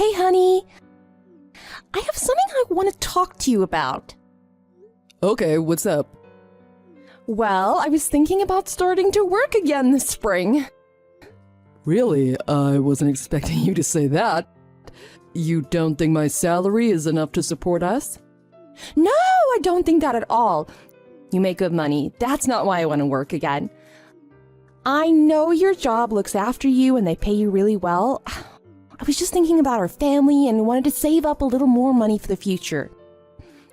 Hey, honey. I have something I want to talk to you about. Okay, what's up? Well, I was thinking about starting to work again this spring. Really? I wasn't expecting you to say that. You don't think my salary is enough to support us? No, I don't think that at all. You make good money. That's not why I want to work again. I know your job looks after you and they pay you really well. I was just thinking about our family and wanted to save up a little more money for the future.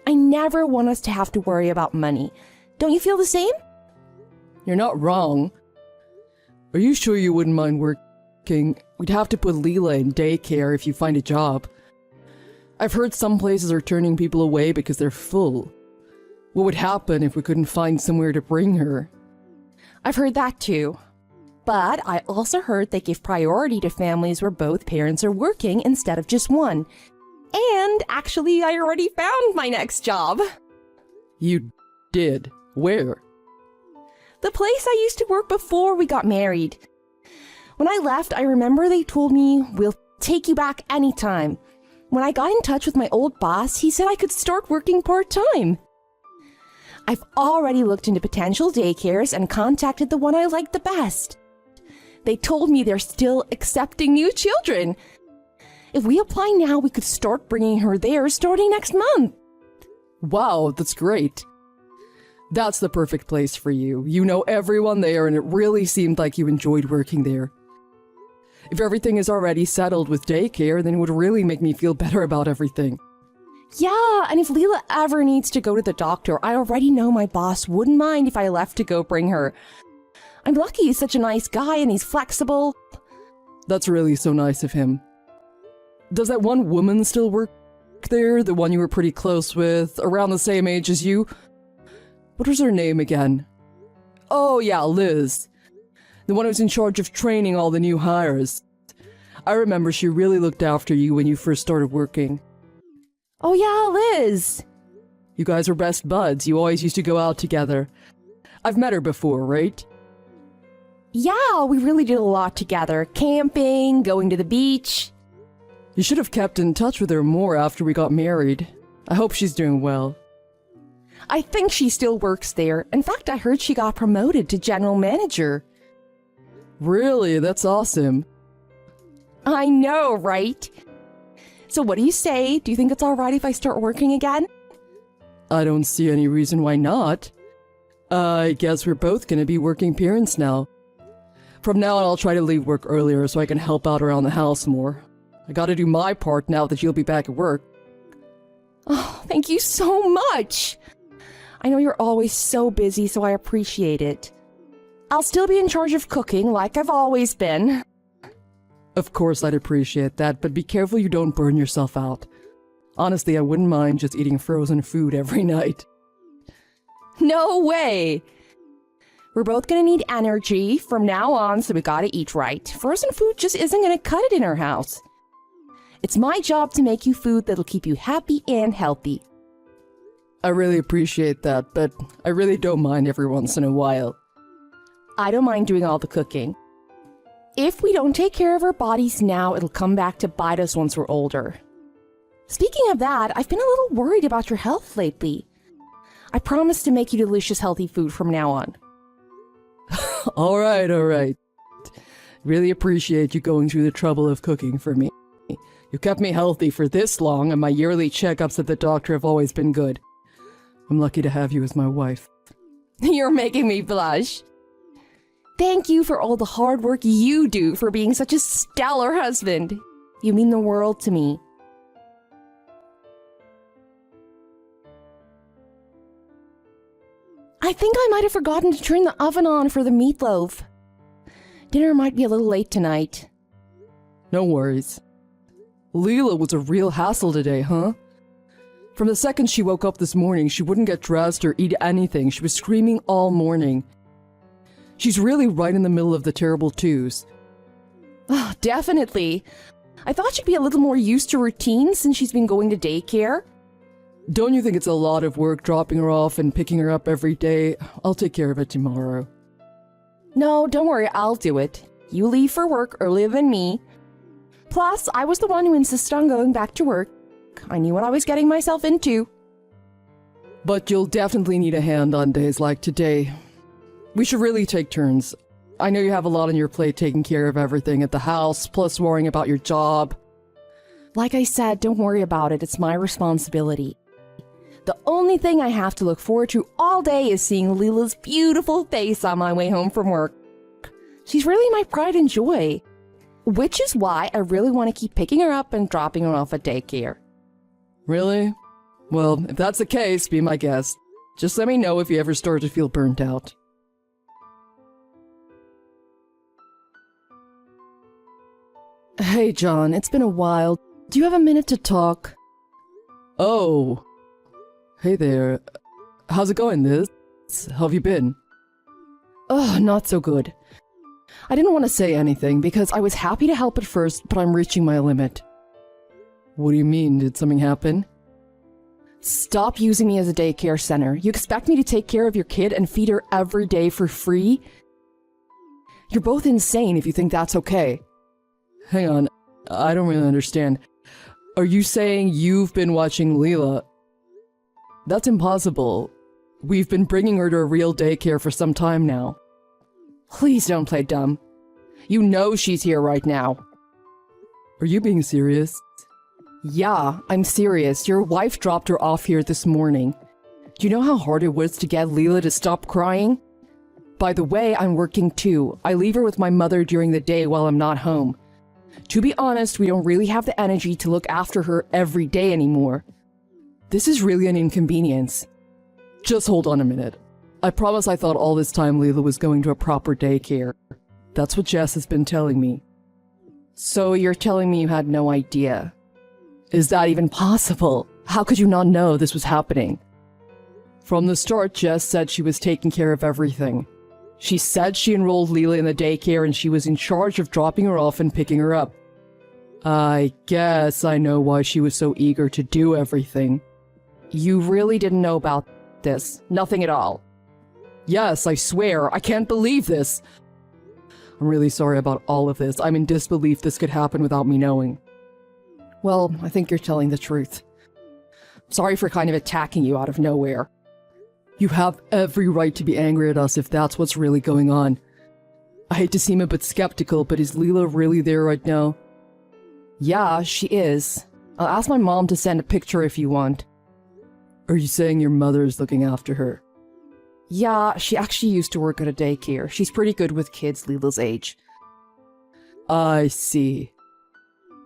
I never want us to have to worry about money. Don't you feel the same? You're not wrong. Are you sure you wouldn't mind working? We'd have to put Leela in daycare if you find a job. I've heard some places are turning people away because they're full. What would happen if we couldn't find somewhere to bring her? I've heard that too. But I also heard they give priority to families where both parents are working instead of just one. And actually, I already found my next job. You did? Where? The place I used to work before we got married. When I left, I remember they told me, "We'll take you back anytime." When I got in touch with my old boss, he said I could start working part-time. I've already looked into potential daycares and contacted the one I liked the best. They told me they're still accepting new children. If we apply now, we could start bringing her there starting next month. Wow, that's great. That's the perfect place for you. You know everyone there, and it really seemed like you enjoyed working there. If everything is already settled with daycare, then it would really make me feel better about everything. Yeah, and if Leela ever needs to go to the doctor, I already know my boss wouldn't mind if I left to go bring her. I'm lucky he's such a nice guy and he's flexible. That's really so nice of him. Does that one woman still work there? The one you were pretty close with, around the same age as you? What was her name again? Oh yeah, Liz. The one who's in charge of training all the new hires. I remember she really looked after you when you first started working. Oh yeah, Liz. You guys were best buds. You always used to go out together. I've met her before, right? Yeah, we really did a lot together. Camping, going to the beach. You should have kept in touch with her more after we got married. I hope she's doing well. I think she still works there. In fact, I heard she got promoted to general manager. Really? That's awesome. I know, right? So what do you say? Do you think it's all right if I start working again? I don't see any reason why not. I guess we're both gonna be working parents now. From now on, I'll try to leave work earlier so I can help out around the house more. I gotta do my part now that you'll be back at work. Oh, thank you so much! I know you're always so busy, so I appreciate it. I'll still be in charge of cooking like I've always been. Of course I'd appreciate that, but be careful you don't burn yourself out. Honestly, I wouldn't mind just eating frozen food every night. No way! We're both gonna need energy from now on, so we gotta eat right. Frozen food just isn't gonna cut it in our house. It's my job to make you food that'll keep you happy and healthy. I really appreciate that, but I really don't mind every once in a while. I don't mind doing all the cooking. If we don't take care of our bodies now, it'll come back to bite us once we're older. Speaking of that, I've been a little worried about your health lately. I promise to make you delicious healthy food from now on. All right. Really appreciate you going through the trouble of cooking for me. You kept me healthy for this long, and my yearly checkups at the doctor have always been good. I'm lucky to have you as my wife. You're making me blush. Thank you for all the hard work you do for being such a stellar husband. You mean the world to me. I think I might have forgotten to turn the oven on for the meatloaf. Dinner might be a little late tonight. No worries. Leela was a real hassle today, huh? From the second she woke up this morning, she wouldn't get dressed or eat anything. She was screaming all morning. She's really right in the middle of the terrible twos. Oh, definitely. I thought she'd be a little more used to routine since she's been going to daycare. Don't you think it's a lot of work dropping her off and picking her up every day? I'll take care of it tomorrow. No, don't worry, I'll do it. You leave for work earlier than me. Plus, I was the one who insisted on going back to work. I knew what I was getting myself into. But you'll definitely need a hand on days like today. We should really take turns. I know you have a lot on your plate taking care of everything at the house, plus worrying about your job. Like I said, don't worry about it. It's my responsibility. The only thing I have to look forward to all day is seeing Leela's beautiful face on my way home from work. She's really my pride and joy. Which is why I really want to keep picking her up and dropping her off at daycare. Really? Well, if that's the case, be my guest. Just let me know if you ever start to feel burnt out. Hey, John, it's been a while. Do you have a minute to talk? Oh. Hey there. How's it going, Liz? How have you been? Ugh, not so good. I didn't want to say anything because I was happy to help at first, but I'm reaching my limit. What do you mean? Did something happen? Stop using me as a daycare center. You expect me to take care of your kid and feed her every day for free? You're both insane if you think that's okay. Hang on. I don't really understand. Are you saying you've been watching Leela? That's impossible. We've been bringing her to a real daycare for some time now. Please don't play dumb. You know she's here right now. Are you being serious? Yeah, I'm serious. Your wife dropped her off here this morning. Do you know how hard it was to get Leela to stop crying? By the way, I'm working too. I leave her with my mother during the day while I'm not home. To be honest, we don't really have the energy to look after her every day anymore. This is really an inconvenience. Just hold on a minute. I promise I thought all this time Leela was going to a proper daycare. That's what Jess has been telling me. So you're telling me you had no idea? Is that even possible? How could you not know this was happening? From the start, Jess said she was taking care of everything. She said she enrolled Leela in the daycare and she was in charge of dropping her off and picking her up. I guess I know why she was so eager to do everything. You really didn't know about this? Nothing at all? Yes, I swear. I can't believe this. I'm really sorry about all of this. I'm in disbelief this could happen without me knowing. Well, I think you're telling the truth. Sorry for kind of attacking you out of nowhere. You have every right to be angry at us if that's what's really going on. I hate to seem a bit skeptical, but is Leela really there right now? Yeah, she is. I'll ask my mom to send a picture if you want. Are you saying your mother is looking after her? Yeah, she actually used to work at a daycare. She's pretty good with kids Leela's age. I see.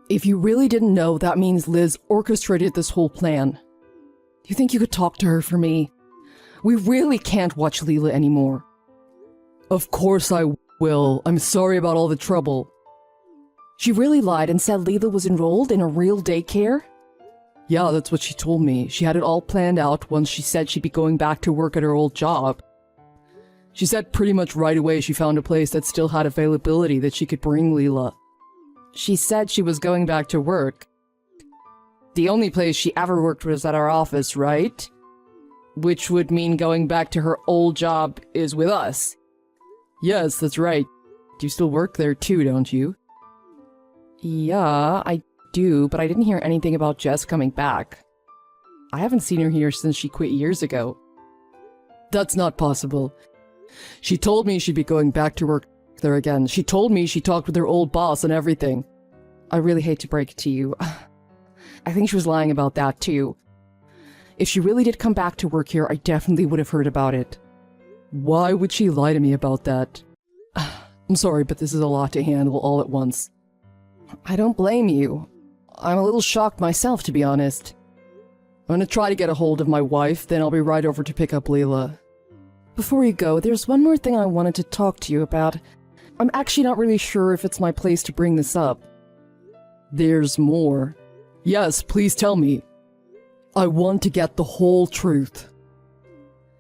If you really didn't know, that means Liz orchestrated this whole plan. Do you think you could talk to her for me? We really can't watch Leela anymore. Of course I will. I'm sorry about all the trouble. She really lied and said Leela was enrolled in a real daycare? Yeah, that's what she told me. She had it all planned out once she said she'd be going back to work at her old job. She said pretty much right away she found a place that still had availability that she could bring Leela. She said she was going back to work. The only place she ever worked was at our office, right? Which would mean going back to her old job is with us. Yes, that's right. You still work there too, don't you? Yeah, I do, but I didn't hear anything about Jess coming back. I haven't seen her here since she quit years ago. That's not possible. She told me she'd be going back to work there again. She told me she talked with her old boss and everything. I really hate to break it to you. I think she was lying about that too. If she really did come back to work here, I definitely would have heard about it. Why would she lie to me about that? I'm sorry, but this is a lot to handle all at once. I don't blame you. I'm a little shocked myself, to be honest. I'm gonna try to get a hold of my wife, then I'll be right over to pick up Leela. Before you go, there's one more thing I wanted to talk to you about. I'm actually not really sure if it's my place to bring this up. There's more. Yes, please tell me. I want to get the whole truth.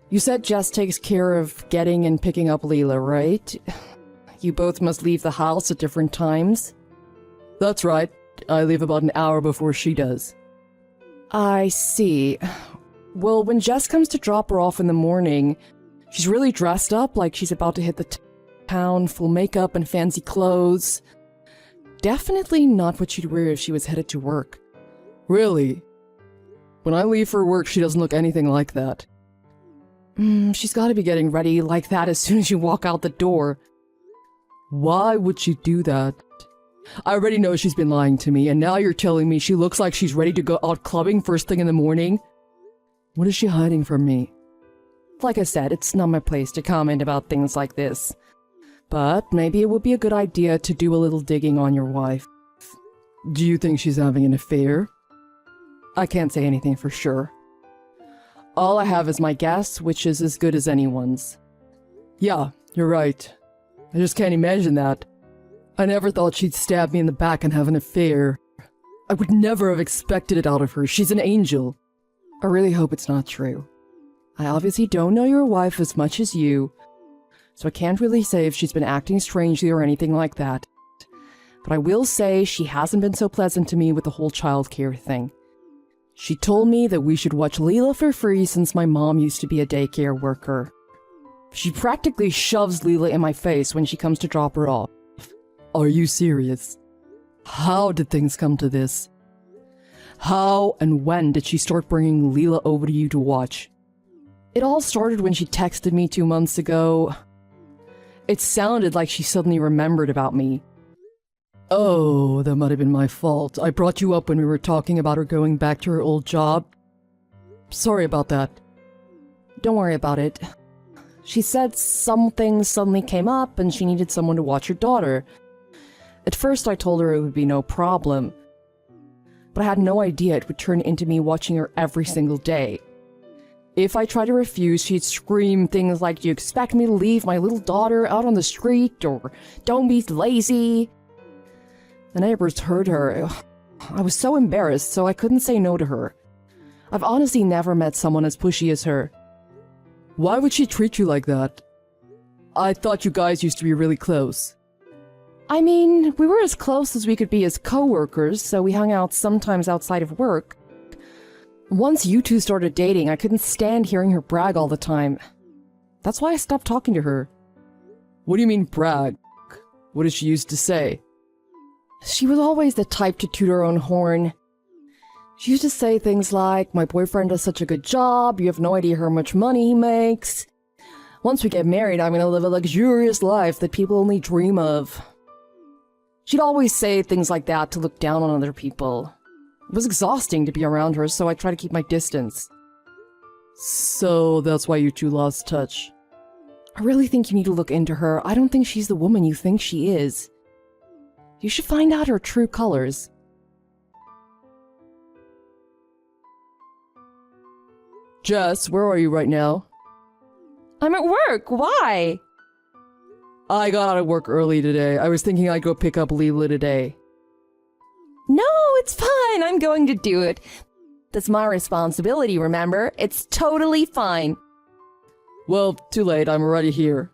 You said Jess takes care of getting and picking up Leela, right? You both must leave the house at different times? That's right. I leave about an hour before she does. I see. Well, when Jess comes to drop her off in the morning, she's really dressed up like she's about to hit the town, full makeup and fancy clothes. definitely not what she'd wear if she was headed to work. Really? When I leave for work, she doesn't look anything like that. She's gotta be getting ready like that as soon as you walk out the door. Why would she do that? I already know she's been lying to me, and now you're telling me she looks like she's ready to go out clubbing first thing in the morning? What is she hiding from me? Like I said, it's not my place to comment about things like this. But maybe it would be a good idea to do a little digging on your wife. Do you think she's having an affair? I can't say anything for sure. All I have is my guess, which is as good as anyone's. Yeah, you're right. I just can't imagine that. I never thought she'd stab me in the back and have an affair. I would never have expected it out of her. She's an angel. I really hope it's not true. I obviously don't know your wife as much as you, so I can't really say if she's been acting strangely or anything like that. But I will say she hasn't been so pleasant to me with the whole childcare thing. She told me that we should watch Leela for free since my mom used to be a daycare worker. She practically shoves Leela in my face when she comes to drop her off. Are you serious? How did things come to this? How and when did she start bringing Leela over to you to watch? It all started when she texted me 2 months ago. It sounded like she suddenly remembered about me. Oh, that might have been my fault. I brought you up when we were talking about her going back to her old job. Sorry about that. Don't worry about it. She said something suddenly came up and she needed someone to watch her daughter. At first I told her it would be no problem, but I had no idea it would turn into me watching her every single day. If I tried to refuse, she'd scream things like, "Do you expect me to leave my little daughter out on the street?" or "Don't be lazy." The neighbors heard her. I was so embarrassed, so I couldn't say no to her. I've honestly never met someone as pushy as her. Why would she treat you like that? I thought you guys used to be really close. I mean, we were as close as we could be as co-workers, so we hung out sometimes outside of work. Once you two started dating, I couldn't stand hearing her brag all the time. That's why I stopped talking to her. What do you mean brag? What did she used to say? She was always the type to toot her own horn. She used to say things like, "My boyfriend does such a good job, you have no idea how much money he makes. Once we get married, I'm gonna live a luxurious life that people only dream of." She'd always say things like that to look down on other people. It was exhausting to be around her, so I tried to keep my distance. So that's why you two lost touch. I really think you need to look into her. I don't think she's the woman you think she is. You should find out her true colors. Jess, where are you right now? I'm at work. Why? I got out of work early today. I was thinking I'd go pick up Leela today. No, it's fine. I'm going to do it. That's my responsibility, remember? It's totally fine. Well, too late. I'm already here.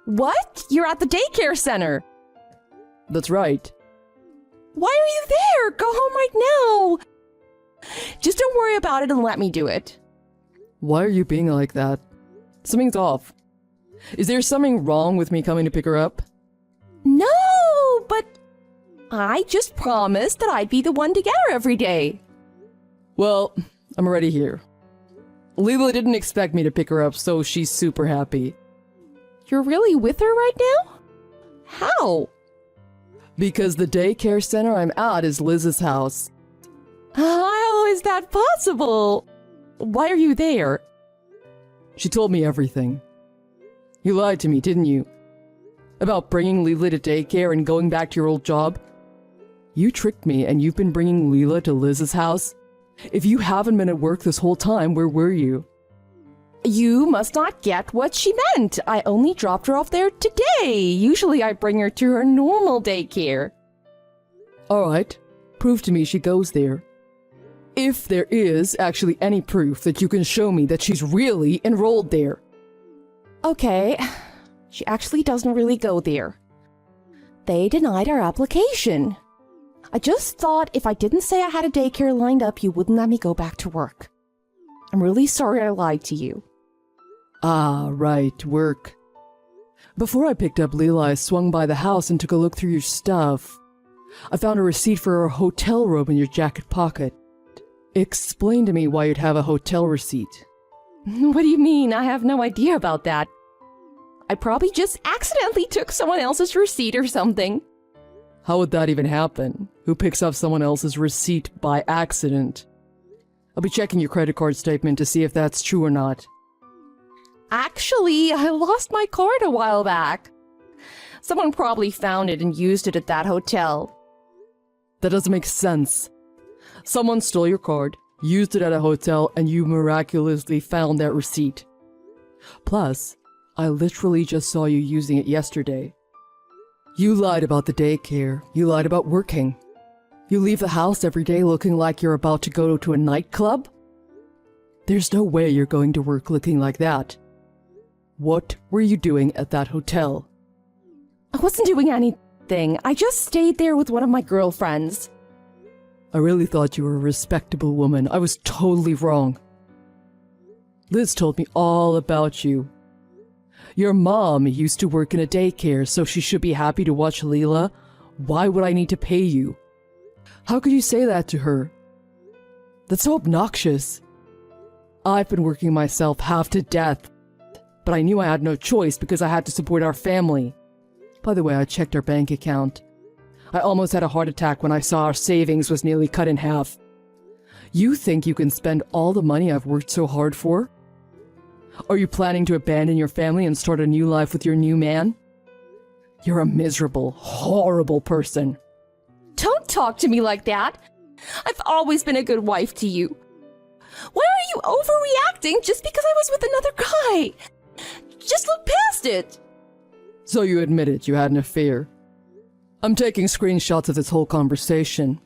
What? You're at the daycare center. That's right. Why are you there? Go home right now. Just don't worry about it and let me do it. Why are you being like that? Something's off. Is there something wrong with me coming to pick her up? No, but I just promised that I'd be the one to get her every day. Well, I'm already here. Leela didn't expect me to pick her up, so she's super happy. You're really with her right now? How? Because the daycare center I'm at is Liz's house. How is that possible? Why are you there? She told me everything. You lied to me, didn't you? About bringing Leela to daycare and going back to your old job? You tricked me and you've been bringing Leela to Liz's house? If you haven't been at work this whole time, where were you? You must not get what she meant. I only dropped her off there today. Usually I bring her to her normal daycare. Alright, prove to me she goes there. If there is actually any proof that you can show me that she's really enrolled there. Okay, she actually doesn't really go there. They denied our application. I just thought if I didn't say I had a daycare lined up, you wouldn't let me go back to work. I'm really sorry I lied to you. Ah, right, work. Before I picked up Leela, I swung by the house and took a look through your stuff. I found a receipt for a hotel room in your jacket pocket. Explain to me why you'd have a hotel receipt. What do you mean? I have no idea about that. I probably just accidentally took someone else's receipt or something. How would that even happen? Who picks up someone else's receipt by accident? I'll be checking your credit card statement to see if that's true or not. Actually, I lost my card a while back. Someone probably found it and used it at that hotel. That doesn't make sense. Someone stole your card, used it at a hotel, and you miraculously found that receipt. Plus, I literally just saw you using it yesterday. You lied about the daycare. You lied about working. You leave the house every day looking like you're about to go to a nightclub? There's no way you're going to work looking like that. What were you doing at that hotel? I wasn't doing anything. I just stayed there with one of my girlfriends. I really thought you were a respectable woman. I was totally wrong. Liz told me all about you. Your mom used to work in a daycare, so she should be happy to watch Leela. Why would I need to pay you? How could you say that to her? That's so obnoxious. I've been working myself half to death, but I knew I had no choice because I had to support our family. By the way, I checked our bank account. I almost had a heart attack when I saw our savings was nearly cut in half. You think you can spend all the money I've worked so hard for? Are you planning to abandon your family and start a new life with your new man? You're a miserable, horrible person. Don't talk to me like that. I've always been a good wife to you. Why are you overreacting just because I was with another guy? Just look past it. So you admitted you had an affair. I'm taking screenshots of this whole conversation.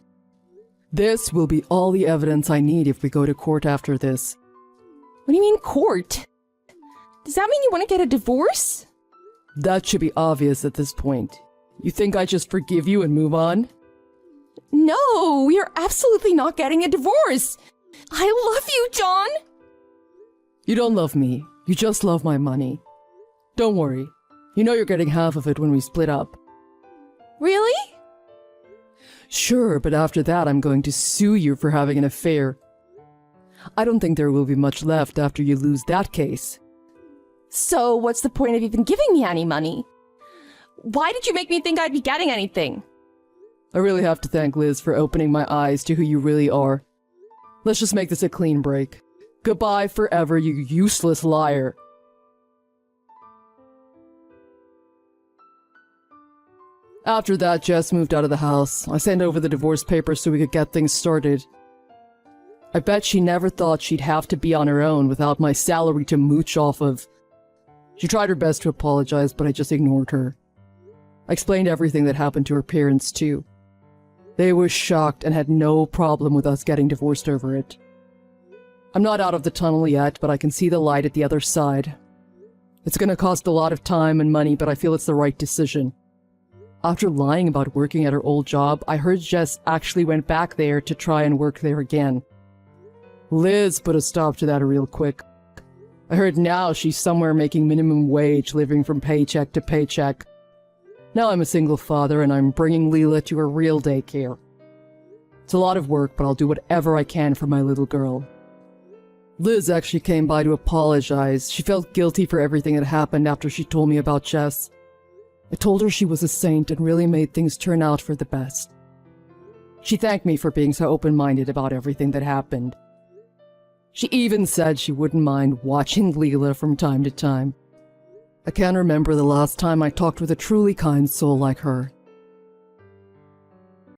This will be all the evidence I need if we go to court after this. What do you mean court? Does that mean you want to get a divorce? That should be obvious at this point. You think I just forgive you and move on? No, we are absolutely not getting a divorce. I love you, John. You don't love me. You just love my money. Don't worry. You know you're getting half of it when we split up. Really? Sure, but after that I'm going to sue you for having an affair. I don't think there will be much left after you lose that case. So what's the point of even giving me any money? Why did you make me think I'd be getting anything? I really have to thank Liz for opening my eyes to who you really are. Let's just make this a clean break. Goodbye forever, you useless liar. After that, Jess moved out of the house. I sent over the divorce papers so we could get things started. I bet she never thought she'd have to be on her own without my salary to mooch off of. She tried her best to apologize, but I just ignored her. I explained everything that happened to her parents, too. They were shocked and had no problem with us getting divorced over it. I'm not out of the tunnel yet, but I can see the light at the other side. It's gonna cost a lot of time and money, but I feel it's the right decision. After lying about working at her old job, I heard Jess actually went back there to try and work there again. Liz put a stop to that real quick. I heard now she's somewhere making minimum wage, living from paycheck to paycheck. Now I'm a single father and I'm bringing Leela to a real daycare. It's a lot of work, but I'll do whatever I can for my little girl. Liz actually came by to apologize. She felt guilty for everything that happened after she told me about Jess. I told her she was a saint and really made things turn out for the best. She thanked me for being so open-minded about everything that happened. She even said she wouldn't mind watching Leela from time to time. I can't remember the last time I talked with a truly kind soul like her.